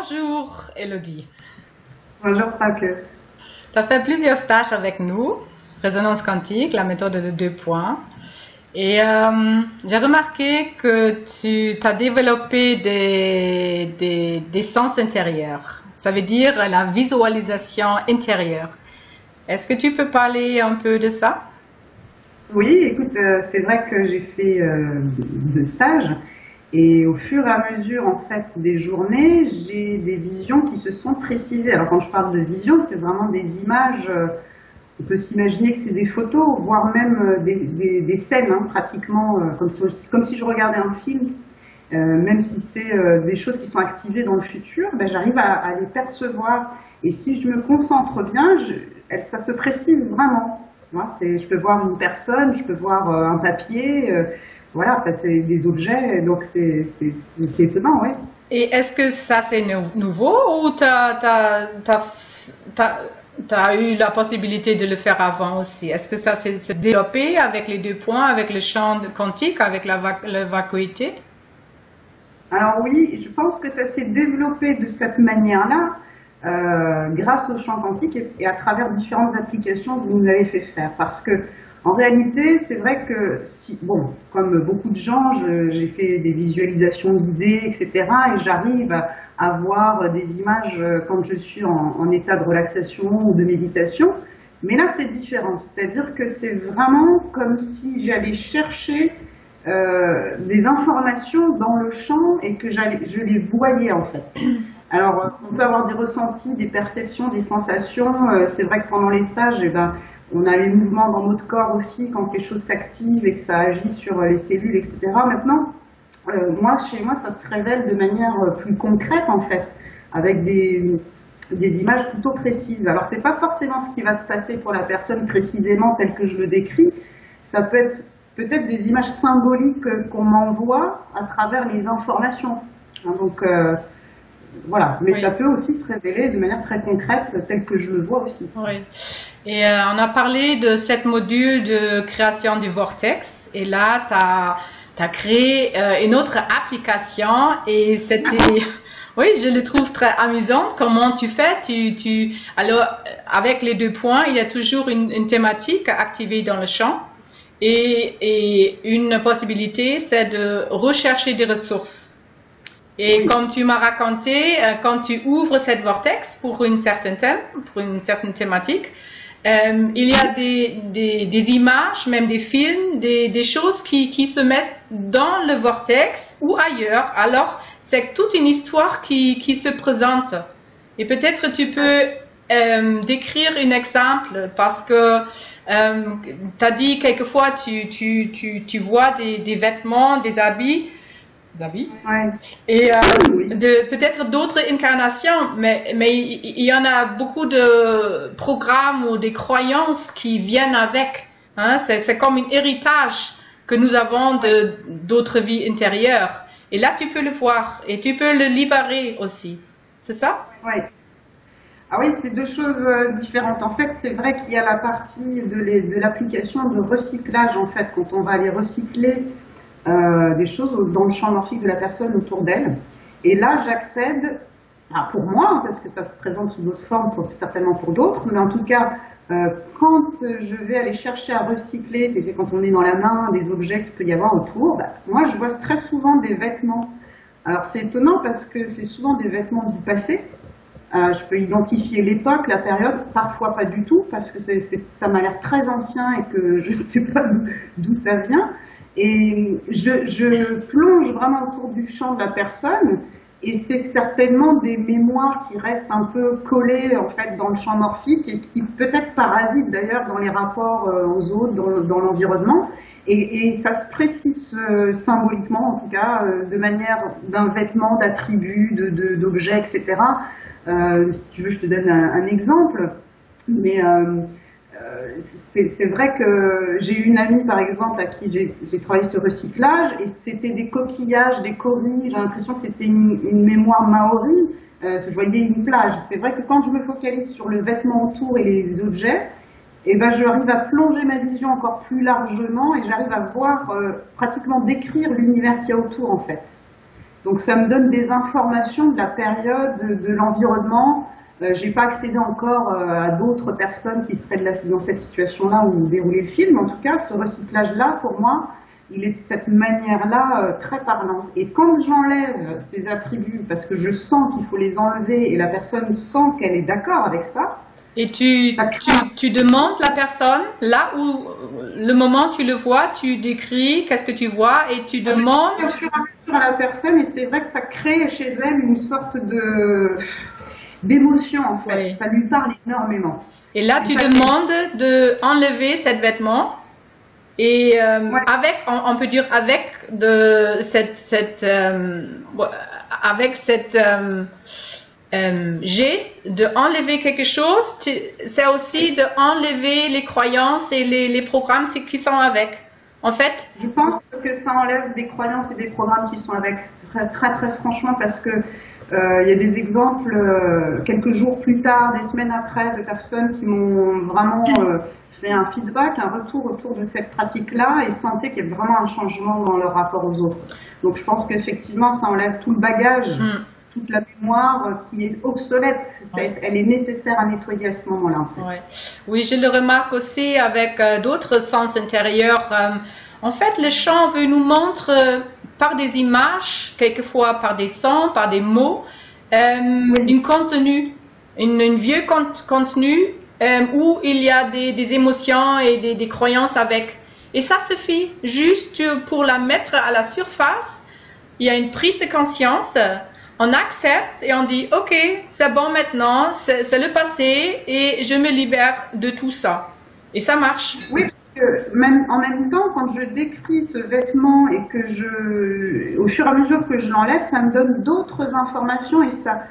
Bonjour Elodie. Bonjour Franck. Tu as fait plusieurs stages avec nous, résonance quantique, la méthode de 2 points. Et j'ai remarqué que tu as développé des sens intérieurs. Ça veut dire la visualisation intérieure. Est-ce que tu peux parler un peu de ça? Oui, écoute, c'est vrai que j'ai fait 2 stages et au fur et à mesure en fait des journées, j'ai des visions qui se sont précisées. Alors quand je parle de vision, c'est vraiment des images. On peut s'imaginer que c'est des photos, voire même des scènes, hein, pratiquement comme si je regardais un film. Même si c'est des choses qui sont activées dans le futur, ben, j'arrive à les percevoir. Et si je me concentre bien, ça se précise vraiment. Moi, je peux voir une personne, je peux voir un papier, voilà, en fait, c'est des objets, donc c'est étonnant, oui. Et est-ce que ça c'est nouveau ou t'as eu la possibilité de le faire avant aussi? Est-ce que ça s'est développé avec les 2 points, avec le champ quantique, avec la vacuité? Alors oui, je pense que ça s'est développé de cette manière-là, grâce au champ quantique et à travers différentes applications que vous nous avez fait faire. Parce que, en réalité, c'est vrai que, bon, comme beaucoup de gens, j'ai fait des visualisations guidées, etc. Et j'arrive à voir des images quand je suis en état de relaxation ou de méditation. Mais là, c'est différent. C'est-à-dire que c'est vraiment comme si j'allais chercher des informations dans le champ et que je les voyais en fait. Alors, on peut avoir des ressentis, des perceptions, des sensations. C'est vrai que pendant les stages, eh ben, on a les mouvements dans notre corps aussi quand les choses s'activent et que ça agit sur les cellules, etc. Maintenant, chez moi, ça se révèle de manière plus concrète en fait, avec des images plutôt précises. Alors, c'est pas forcément ce qui va se passer pour la personne précisément tel que je le décris. Ça peut être peut-être des images symboliques qu'on m'envoie à travers les informations. Hein, donc, voilà, mais oui. Ça peut aussi se révéler de manière très concrète, telle que je le vois aussi. Oui. Et on a parlé de cette module de création du vortex. Et là, tu as créé une autre application. Et c'était... Oui, je le trouve très amusant. Comment tu fais? Alors, avec les 2 points, il y a toujours une thématique activée dans le champ. Et une possibilité, c'est de rechercher des ressources. Et oui. Comme tu m'as raconté, quand tu ouvres cette vortex pour une certaine thème, pour une certaine thématique, il y a des images, même des films, des choses qui se mettent dans le vortex ou ailleurs. Alors, c'est toute une histoire qui se présente. Et peut-être tu peux décrire un exemple parce que tu as dit quelquefois tu vois des vêtements, des habits. Ouais. Et oui. peut-être d'autres incarnations, mais il y en a beaucoup de programmes ou des croyances qui viennent avec. Hein? C'est comme un héritage que nous avons d'autres vies intérieures. Et là, tu peux le voir et tu peux le libérer aussi. C'est ça? Oui. Ah oui, c'est 2 choses différentes. En fait, c'est vrai qu'il y a la partie de l'application de recyclage, en fait, quand on va aller recycler des choses dans le champ morphique de la personne autour d'elle. Et là, j'accède, pour moi, parce que ça se présente sous d'autres formes, certainement pour d'autres, mais en tout cas, quand je vais aller chercher à recycler, c'est quand on est dans la main, des objets qu'il peut y avoir autour, moi, je vois très souvent des vêtements. Alors, c'est étonnant parce que c'est souvent des vêtements du passé. Je peux identifier l'époque, la période, parfois pas du tout, parce que ça m'a l'air très ancien et que je ne sais pas d'où ça vient. Et je plonge vraiment autour du champ de la personne et c'est certainement des mémoires qui restent un peu collées en fait dans le champ morphique et qui peut-être parasitent d'ailleurs dans les rapports aux autres, dans l'environnement et ça se précise symboliquement en tout cas de manière d'un vêtement, d'attributs, d'objets, etc. Si tu veux, je te donne un exemple, mais c'est vrai que j'ai eu une amie par exemple à qui j'ai travaillé ce recyclage et c'était des coquillages, des coris, j'ai l'impression que c'était une mémoire maori, je voyais une plage. C'est vrai que quand je me focalise sur le vêtement autour et les objets, et ben j'arrive à plonger ma vision encore plus largement et j'arrive à voir, pratiquement décrire l'univers qu'il y a autour en fait. Donc ça me donne des informations de la période, de l'environnement. J'ai pas accédé encore à d'autres personnes qui seraient dans cette situation-là où dérouler le film. En tout cas, ce recyclage-là, pour moi, il est de cette manière-là très parlant. Et quand j'enlève ces attributs, parce que je sens qu'il faut les enlever et la personne sent qu'elle est d'accord avec ça. Et tu demandes la personne, là où le moment tu le vois, tu décris qu'est-ce que tu vois et tu demandes. Je suis sur la personne et c'est vrai que ça crée chez elle une sorte d'émotion en fait. Oui. Ça lui parle énormément. Et là, tu demandes d'enlever cet vêtement. Et avec, on peut dire avec avec cette geste de enlever quelque chose, c'est aussi de enlever les croyances et les programmes qui sont avec. En fait, je pense que ça enlève des croyances et des programmes qui sont avec, très franchement, parce que il y a des exemples quelques jours plus tard, des semaines après, de personnes qui m'ont vraiment fait un feedback, un retour autour de cette pratique-là et sentaient qu'il y a vraiment un changement dans leur rapport aux autres. Donc je pense qu'effectivement, ça enlève tout le bagage, toute la mémoire qui est obsolète. Elle est nécessaire à nettoyer à ce moment-là. En fait. Ouais. Oui, je le remarque aussi avec d'autres sens intérieurs. En fait, le chant veut nous montrer par des images, quelquefois par des sons, par des mots, un contenu, une vieux contenu où il y a des émotions et des croyances avec. Et ça suffit juste pour la mettre à la surface. Il y a une prise de conscience. On accepte et on dit, ok, c'est bon maintenant, c'est le passé et je me libère de tout ça. Et ça marche. Oui, parce que en même temps, quand je décris ce vêtement et que au fur et à mesure que je l'enlève, ça me donne d'autres informations et ça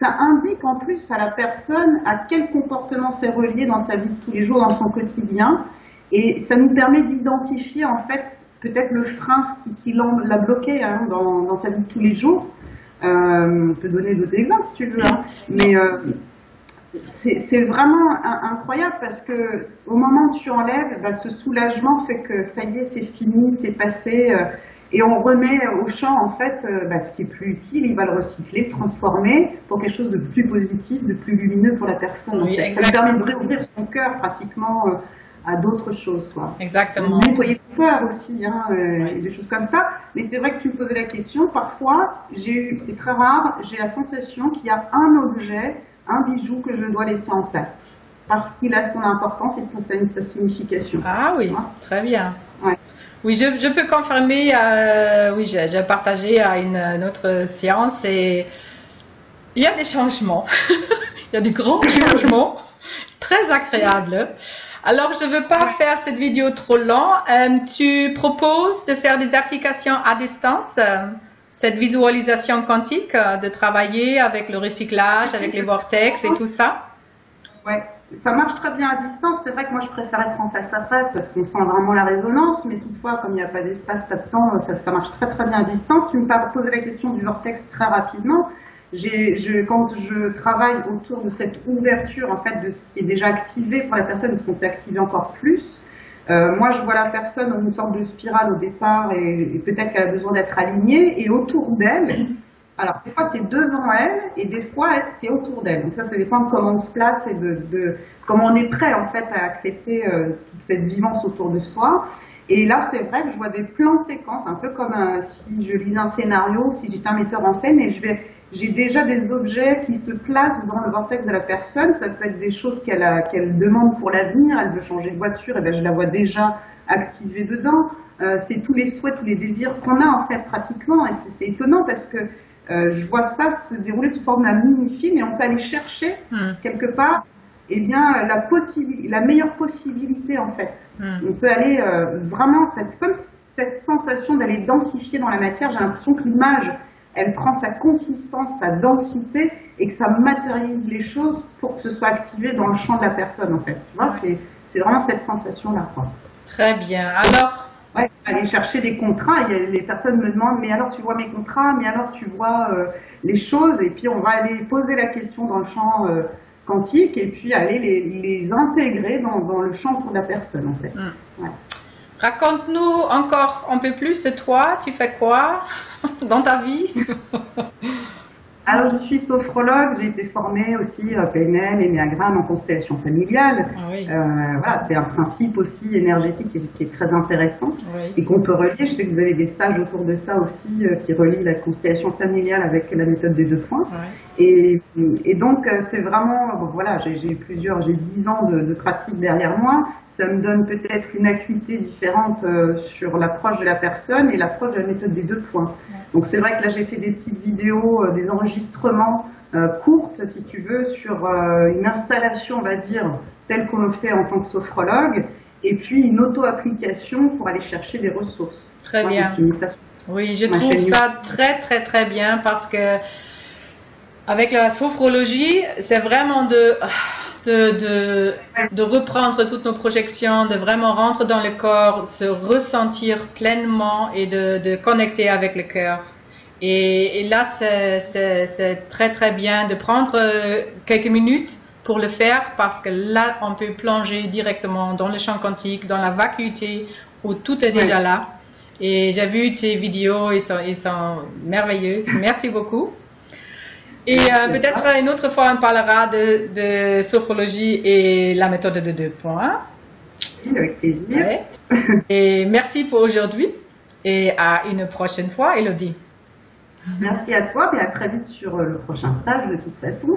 indique en plus à la personne à quel comportement c'est relié dans sa vie de tous les jours, dans son quotidien. Et ça nous permet d'identifier en fait peut-être le frein qui l'a bloqué dans sa vie de tous les jours. On peut donner d'autres exemples si tu veux, hein. Mais c'est vraiment incroyable parce que au moment où tu enlèves, ce soulagement fait que ça y est, c'est fini, c'est passé, et on remet au champ en fait ce qui est plus utile, il va le recycler, le transformer pour quelque chose de plus positif, de plus lumineux pour la personne. Oui, en fait. Ça lui permet de réouvrir son cœur pratiquement à d'autres choses, quoi. Exactement. Nettoyer le cœur aussi, et des choses comme ça. Mais c'est vrai que tu me posais la question. Parfois, c'est très rare, j'ai la sensation qu'il y a un objet, un bijou que je dois laisser en place parce qu'il a son importance et sa signification. Ah oui, très bien. Ouais. Oui, je peux confirmer. Oui, j'ai partagé à une autre séance et il y a des changements. Il y a des grands changements, très agréables. Alors, je ne veux pas faire cette vidéo trop longue. Tu proposes de faire des applications à distance, cette visualisation quantique, de travailler avec le recyclage, avec les vortex et tout ça? Ouais, ça marche très bien à distance. C'est vrai que moi, je préfère être en face à face parce qu'on sent vraiment la résonance. Mais toutefois, comme il n'y a pas d'espace, pas de temps, ça marche très très bien à distance. Tu me posais la question du vortex très rapidement. Quand je travaille autour de cette ouverture en fait de ce qui est déjà activé pour la personne, ce qu'on peut activer encore plus, moi je vois la personne en une sorte de spirale au départ et peut-être qu'elle a besoin d'être alignée et autour d'elle. Alors des fois c'est devant elle et des fois c'est autour d'elle. Donc ça dépend de comment on se place et de comment on est prêt en fait à accepter cette vivance autour de soi. Et là, c'est vrai que je vois des plans séquences, un peu comme si je lisais un scénario, si j'étais un metteur en scène, et j'ai déjà des objets qui se placent dans le vortex de la personne. Ça peut être des choses qu'elle demande pour l'avenir, elle veut changer de voiture, et je la vois déjà activée dedans. C'est tous les souhaits, tous les désirs qu'on a en fait pratiquement, et c'est étonnant parce que je vois ça se dérouler sous forme d'un mini-film, et on peut aller chercher quelque part la meilleure possibilité en fait. On peut aller vraiment, c'est comme cette sensation d'aller densifier dans la matière. J'ai l'impression que l'image, elle prend sa consistance, sa densité et que ça matérialise les choses pour que ce soit activé dans le champ de la personne en fait. Tu vois, c'est vraiment cette sensation-là, quoi. Très bien. Alors, aller chercher des contrats. Les personnes me demandent, mais alors tu vois mes contrats, mais alors tu vois les choses, et puis on va aller poser la question dans le champ quantique et puis aller les intégrer dans le champ pour la personne en fait. Raconte-nous encore un peu plus de toi. Tu fais quoi dans ta vie? Alors, je suis sophrologue, j'ai été formée aussi PNL, Ennéagramme en constellation familiale. Ah oui. Voilà, c'est un principe aussi énergétique qui est très intéressant Oui. et qu'on peut relier. Je sais que vous avez des stages autour de ça aussi qui relient la constellation familiale avec la méthode des 2 points. Oui. Et donc, c'est vraiment, bon, voilà, j'ai 10 ans de pratique derrière moi. Ça me donne peut-être une acuité différente sur l'approche de la personne et l'approche de la méthode des 2 points. Donc c'est vrai que là j'ai fait des petites vidéos, des enregistrements courtes si tu veux, sur une installation on va dire telle qu'on le fait en tant que sophrologue, et puis une auto-application pour aller chercher des ressources. Très bien. Oui, je trouve ça très bien parce que avec la sophrologie, c'est vraiment de reprendre toutes nos projections, de vraiment rentrer dans le corps, se ressentir pleinement et de connecter avec le cœur. Et là, c'est très bien de prendre quelques minutes pour le faire parce que là, on peut plonger directement dans le champ quantique, dans la vacuité où tout est déjà là. Et j'ai vu tes vidéos, ils sont merveilleuses. Merci beaucoup. Et peut-être une autre fois, on parlera de sophrologie et la méthode de 2 points. Oui, avec plaisir. Ouais. Et merci pour aujourd'hui et à une prochaine fois, Elodie. Merci à toi et à très vite sur le prochain stage de toute façon.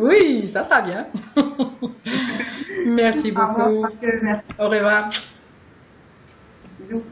Oui, ça sera bien. Merci beaucoup. Au revoir. Au revoir. Bisous.